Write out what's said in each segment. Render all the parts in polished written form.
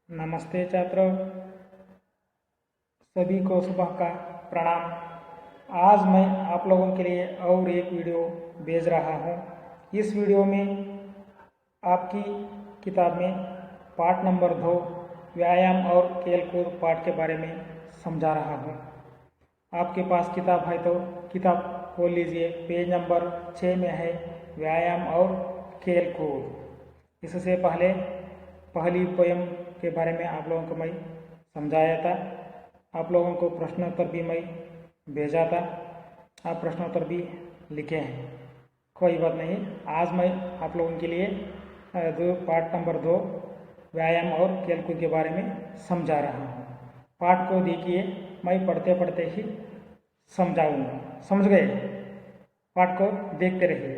नमस्ते छात्रों, सभी को सुबह का प्रणाम। आज मैं आप लोगों के लिए और एक वीडियो भेज रहा हूँ। इस वीडियो में आपकी किताब में पाठ नंबर 2 व्यायाम और खेलकूद पाठ के बारे में समझा रहा हूँ। आपके पास किताब है तो किताब खोल लीजिए। पेज नंबर 6 में है व्यायाम और खेलकूद। इससे पहले पहली पोयम के बारे में आप लोगों को मैं समझाया था। आप लोगों को प्रश्नोत्तर भी मैं भेजा था, आप प्रश्नोत्तर भी लिखे हैं। कोई बात नहीं, आज मैं आप लोगों के लिए पाठ नंबर 2 व्यायाम और खेलकूद के बारे में समझा रहा हूँ। पाठ को देखिए, मैं पढ़ते पढ़ते ही समझाऊंगा। समझ गए? पाठ को देखते रहिए।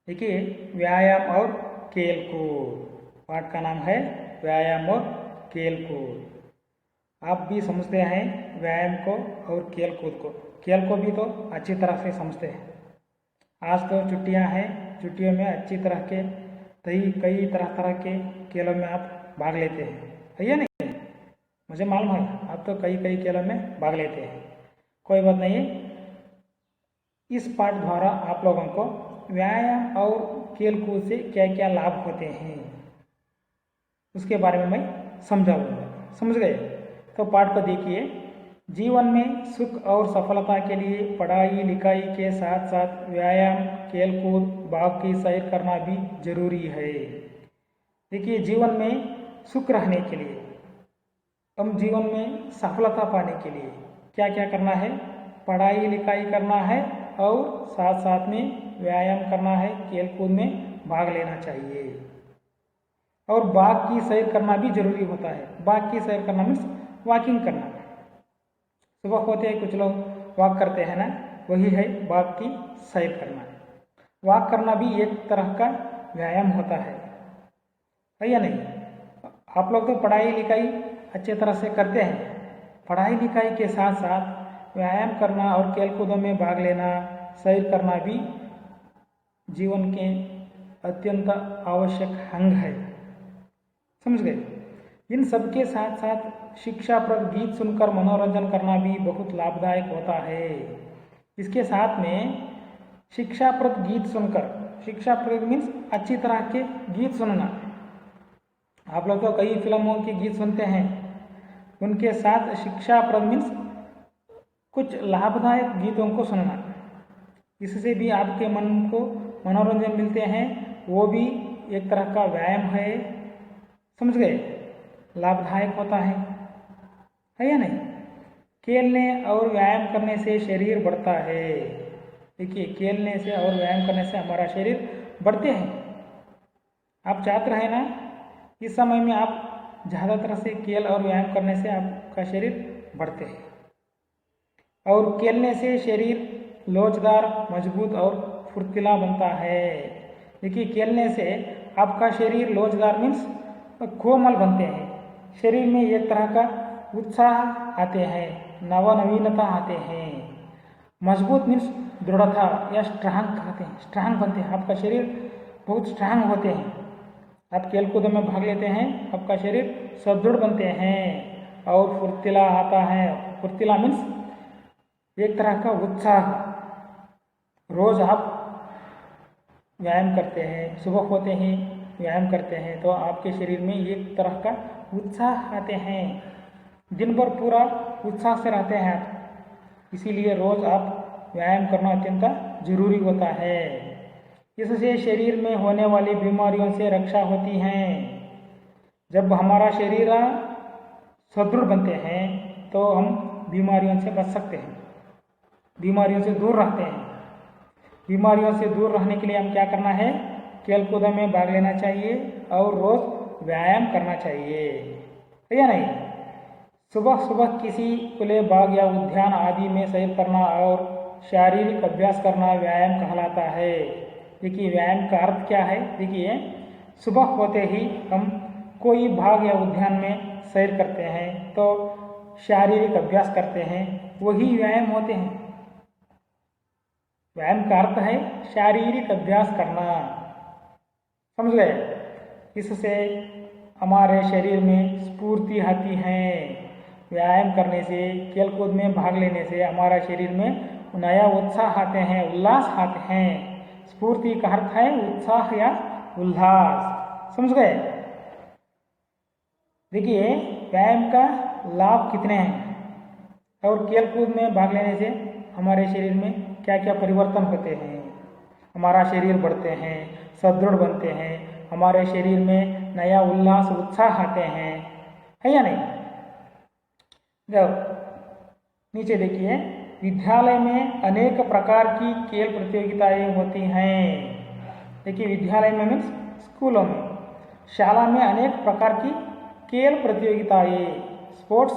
देखिए, व्यायाम और खेलकूद। पाठ का नाम है व्यायाम और खेलकूद। आप भी समझते हैं व्यायाम को और खेलकूद को। खेल को भी तो अच्छी तरह से समझते हैं। आज तो छुट्टियां हैं, छुट्टियों में अच्छी तरह के कई तरह के खेलों में आप भाग लेते हैं, है या नहीं? मुझे मालूम है आप तो कई खेलों में भाग लेते हैं। कोई बात नहीं, इस पाठ द्वारा आप लोगों को व्यायाम और खेलकूद से क्या क्या लाभ होते हैं उसके बारे में मैं समझाऊंगा। समझ गए? तो पाठ को देखिए। जीवन में सुख और सफलता के लिए पढ़ाई लिखाई के साथ साथ व्यायाम, खेलकूद, बाग की सैर करना भी जरूरी है। देखिए, जीवन में सुख रहने के लिए, हम जीवन में सफलता पाने के लिए क्या क्या करना है? पढ़ाई लिखाई करना है और साथ साथ में व्यायाम करना है, खेलकूद में भाग लेना चाहिए। और बाग की सैर करना भी जरूरी होता है। बाग की सैर करना मीन्स वॉकिंग करना। सुबह होते हैं कुछ लोग वॉक करते हैं ना, वही है बाग की सैर करना। वॉक करना भी एक तरह का व्यायाम होता है या नहीं? आप लोग तो पढ़ाई लिखाई अच्छे तरह से करते हैं। पढ़ाई लिखाई के साथ साथ व्यायाम करना और खेलकूदों में भाग लेना, सैर करना भी जीवन के अत्यंत आवश्यक अंग है। समझ गए? इन सबके साथ साथ शिक्षाप्रद गीत सुनकर मनोरंजन करना भी बहुत लाभदायक होता है। इसके साथ में शिक्षाप्रद गीत सुनकर, शिक्षाप्रद मीन्स अच्छी तरह के गीत सुनना। आप लोग तो कई फिल्मों के गीत सुनते हैं, उनके साथ शिक्षाप्रद मीन्स कुछ लाभदायक गीतों को सुनना। इससे भी आपके मन को मनोरंजन मिलते हैं, वो भी एक तरह का व्यायाम है। समझ गए? लाभदायक होता है या नहीं? खेलने और व्यायाम करने से शरीर बढ़ता है। देखिए, खेलने से और व्यायाम करने से हमारा शरीर बढ़ते हैं। आप छात्र हैं ना, इस समय में आप ज़्यादातर से खेल और व्यायाम करने से आपका शरीर बढ़ते हैं। और खेलने से शरीर लोचदार, मजबूत और फुर्तीला बनता है। देखिए, खेलने से आपका शरीर लोचदार मीन्स कोमल बनते हैं। शरीर में एक तरह का उत्साह आते हैं, नवीनता आते हैं। मजबूत मीन्स दृढ़ता या स्ट्रांग आते हैं, स्ट्रांग बनते हैं। आपका शरीर बहुत स्ट्रांग होते हैं। आप खेलकूद में भाग लेते हैं, आपका शरीर सुदृढ़ बनते हैं और फुर्तीला आता है। फुर्तीला मीन्स एक तरह का उत्साह। रोज आप व्यायाम करते हैं, सुबह होते ही व्यायाम करते हैं तो आपके शरीर में एक तरह का उत्साह आते हैं। दिन भर पूरा उत्साह से रहते हैं आप। इसीलिए रोज आप व्यायाम करना अत्यंत जरूरी होता है। इससे शरीर में होने वाली बीमारियों से रक्षा होती है। जब हमारा शरीर सुदृढ़ बनते हैं तो हम बीमारियों से बच सकते हैं, बीमारियों से दूर रहते हैं। बीमारियों से दूर रहने के लिए हम क्या करना है? खेलकूद में भाग लेना चाहिए और रोज व्यायाम करना चाहिए, है या नहीं? सुबह सुबह किसी खुले बाग या उद्यान आदि में सैर करना और शारीरिक अभ्यास करना व्यायाम कहलाता है। देखिए, व्यायाम का अर्थ क्या है? देखिए, सुबह होते ही हम कोई बाग या उद्यान में सैर करते हैं तो शारीरिक अभ्यास करते हैं, वही व्यायाम होते हैं। व्यायाम का अर्थ है शारीरिक अभ्यास करना। समझ गए? इससे हमारे शरीर में स्फूर्ति आती है। व्यायाम करने से, खेलकूद में भाग लेने से हमारा शरीर में नया उत्साह आते हैं, उल्लास आते हैं। स्फूर्ति का अर्थ है उत्साह या उल्लास, समझ गए। देखिए व्यायाम का लाभ कितने हैं और खेलकूद में भाग लेने से हमारे शरीर में क्या क्या परिवर्तन होते हैं। हमारा शरीर बढ़ते हैं, सुदृढ़ बनते हैं, हमारे शरीर में नया उल्लास उत्साह आते हैं, है या नहीं। जब नीचे देखिए, विद्यालय में अनेक प्रकार की खेल प्रतियोगिताएं होती हैं। देखिए विद्यालय में मीन्स स्कूलों में, शाला में अनेक प्रकार की खेल प्रतियोगिताएं, स्पोर्ट्स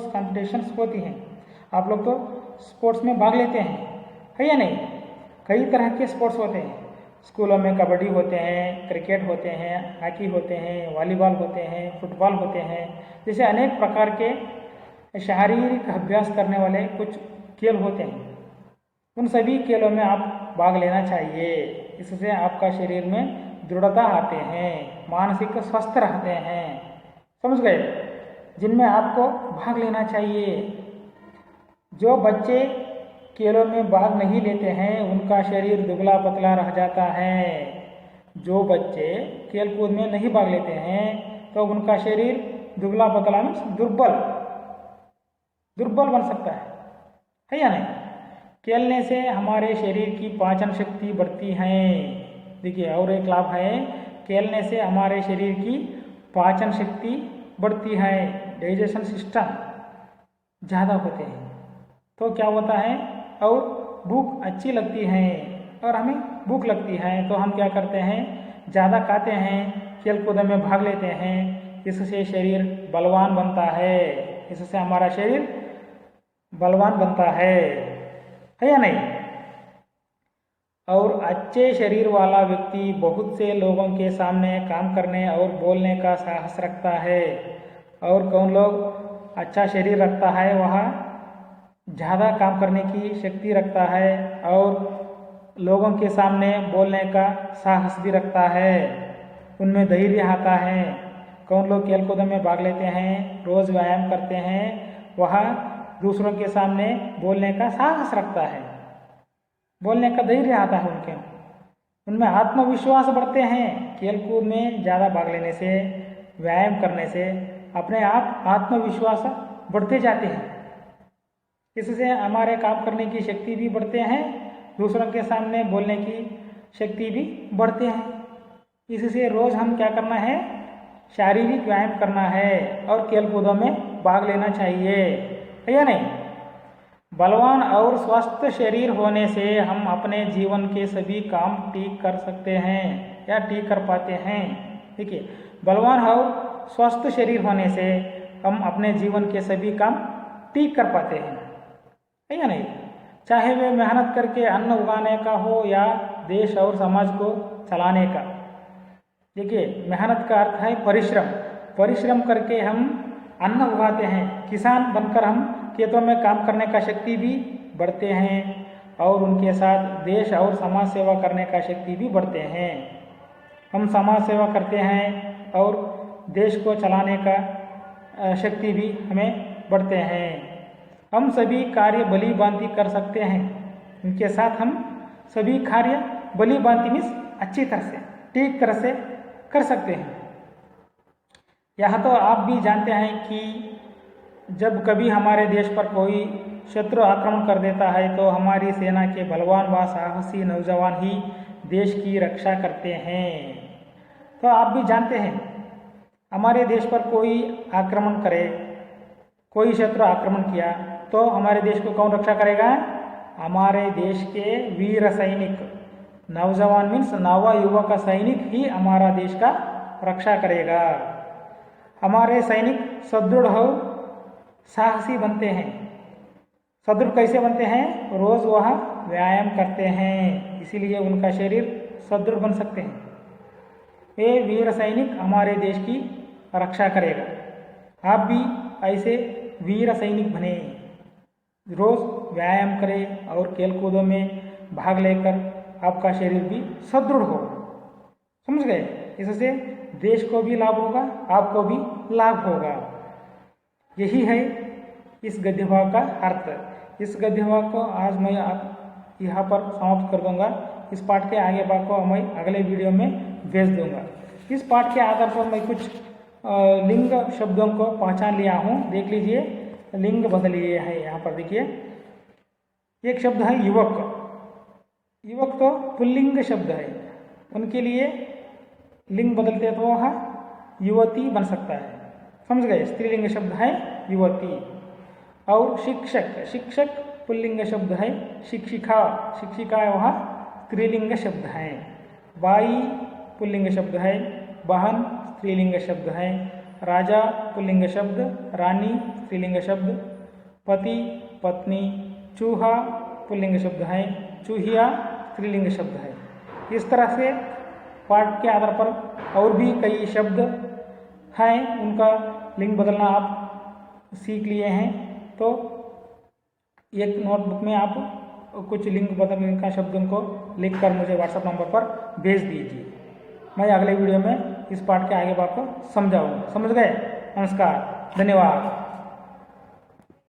कॉम्पिटिशन्स होती हैं। आप लोग तो स्पोर्ट्स में भाग लेते हैं, है या नहीं। कई तरह के स्पोर्ट्स होते हैं। स्कूलों में कबड्डी होते हैं, क्रिकेट होते हैं, हॉकी होते हैं, वॉलीबॉल होते हैं, फुटबॉल होते हैं। जैसे अनेक प्रकार के शारीरिक अभ्यास करने वाले कुछ खेल होते हैं। उन सभी खेलों में आप भाग लेना चाहिए। इससे आपका शरीर में दृढ़ता आते हैं, मानसिक स्वस्थ रहते हैं, समझ गए। जिनमें आपको भाग लेना चाहिए। जो बच्चे खेलों में भाग नहीं लेते हैं उनका शरीर दुबला पतला रह जाता है। जो बच्चे खेलकूद में नहीं भाग लेते हैं तो उनका शरीर दुबला पतला में दुर्बल बन सकता है या नहीं। खेलने से हमारे शरीर की पाचन शक्ति बढ़ती है। देखिए और एक लाभ है, खेलने से हमारे शरीर की पाचन शक्ति बढ़ती है, डाइजेशन सिस्टम ज़्यादा होते हैं। तो क्या होता है, और भूख अच्छी लगती है और हमें भूख लगती है तो हम क्या करते हैं, ज़्यादा खाते हैं, खेलकूद में भाग लेते हैं। इससे शरीर बलवान बनता है, इससे हमारा शरीर बलवान बनता है या नहीं। और अच्छे शरीर वाला व्यक्ति बहुत से लोगों के सामने काम करने और बोलने का साहस रखता है। और कौन लोग अच्छा शरीर रखता है वह ज़्यादा काम करने की शक्ति रखता है और लोगों के सामने बोलने का साहस भी रखता है, उनमें धैर्य आता है। कौन लोग खेलकूद में भाग लेते हैं, रोज़ व्यायाम करते हैं, वह दूसरों के सामने बोलने का साहस रखता है, बोलने का धैर्य आता है उनमें आत्मविश्वास बढ़ते हैं। खेलकूद में ज़्यादा भाग लेने से, व्यायाम करने से अपने आप आत्मविश्वास बढ़ते जाते हैं। इससे हमारे काम करने की शक्ति भी बढ़ते हैं, दूसरों के सामने बोलने की शक्ति भी बढ़ते हैं। इससे रोज़ हम क्या करना है, शारीरिक व्यायाम करना है और खेलकूदों में भाग लेना चाहिए, है या नहीं। बलवान और स्वस्थ शरीर होने से हम अपने जीवन के सभी काम ठीक कर सकते हैं या ठीक कर पाते हैं। देखिए बलवान और स्वस्थ शरीर होने से हम अपने जीवन के सभी काम ठीक कर पाते हैं, है या नहीं। चाहे वे मेहनत करके अन्न उगाने का हो या देश और समाज को चलाने का। देखिए मेहनत का अर्थ है परिश्रम करके हम अन्न उगाते हैं। किसान बनकर हम खेतों में काम करने का शक्ति भी बढ़ते हैं और उनके साथ देश और समाज सेवा करने का शक्ति भी बढ़ते हैं। हम समाज सेवा करते हैं और देश को चलाने का शक्ति भी हमें बढ़ते हैं। हम सभी कार्य भली भांति कर सकते हैं, उनके साथ हम सभी कार्य भली भांति मीन्स अच्छी तरह से, ठीक तरह से कर सकते हैं। यह तो आप भी जानते हैं कि जब कभी हमारे देश पर कोई शत्रु आक्रमण कर देता है तो हमारी सेना के बलवान व साहसी नौजवान ही देश की रक्षा करते हैं। तो आप भी जानते हैं हमारे देश पर कोई आक्रमण करे, कोई शत्रु आक्रमण किया तो हमारे देश को कौन रक्षा करेगा, हमारे देश के वीर सैनिक, नौजवान मीन्स नवा युवक सैनिक ही हमारा देश का रक्षा करेगा। हमारे सैनिक सुदृढ़ हो साहसी बनते हैं। सुदृढ़ कैसे बनते हैं, रोज वह व्यायाम करते हैं, इसीलिए उनका शरीर सुदृढ़ बन सकते हैं। ये वीर सैनिक हमारे देश की रक्षा करेगा। आप भी ऐसे वीर सैनिक बने, रोज व्यायाम करें और खेलकूदों में भाग लेकर आपका शरीर भी सुदृढ़ हो, समझ गए। इससे देश को भी लाभ होगा, आपको भी लाभ होगा। यही है इस गद्य भाग का अर्थ। इस गद्य भाग को आज मैं यहाँ पर समाप्त कर दूंगा। इस पाठ के आगे भाग को मैं अगले वीडियो में भेज दूंगा। इस पाठ के आधार पर मैं कुछ लिंग शब्दों को पहचान लिया हूँ। देख लीजिए, लिंग बदल लिए है। यहाँ पर देखिए, एक शब्द है युवक। युवक तो पुल्लिंग शब्द है, उनके लिए लिंग बदलते तो वह युवती बन सकता है। समझ गए? स्त्रीलिंग शब्द है युवती। और शिक्षक, शिक्षक पुल्लिंग शब्द है। शिक्षिका, शिक्षिका वह स्त्रीलिंग शब्द है। बाई पुल्लिंग शब्द है। बहन स्त्रीलिंग शब्द है। राजा पुल्लिंग शब्द, रानी स्त्रीलिंग शब्द। पति पत्नी। चूहा पुल्लिंग शब्द है। चूहिया स्त्रीलिंग शब्द है। इस तरह से पाठ के आधार पर और भी कई शब्द हैं, उनका लिंग बदलना आप सीख लिए हैं। तो एक नोटबुक में आप कुछ लिंग बदलने का शब्दों को लिखकर मुझे व्हाट्सएप नंबर पर भेज दीजिए। मैं अगले वीडियो में इस पाठ के आगे बात को समझाऊंगा। समझ गए? नमस्कार, धन्यवाद।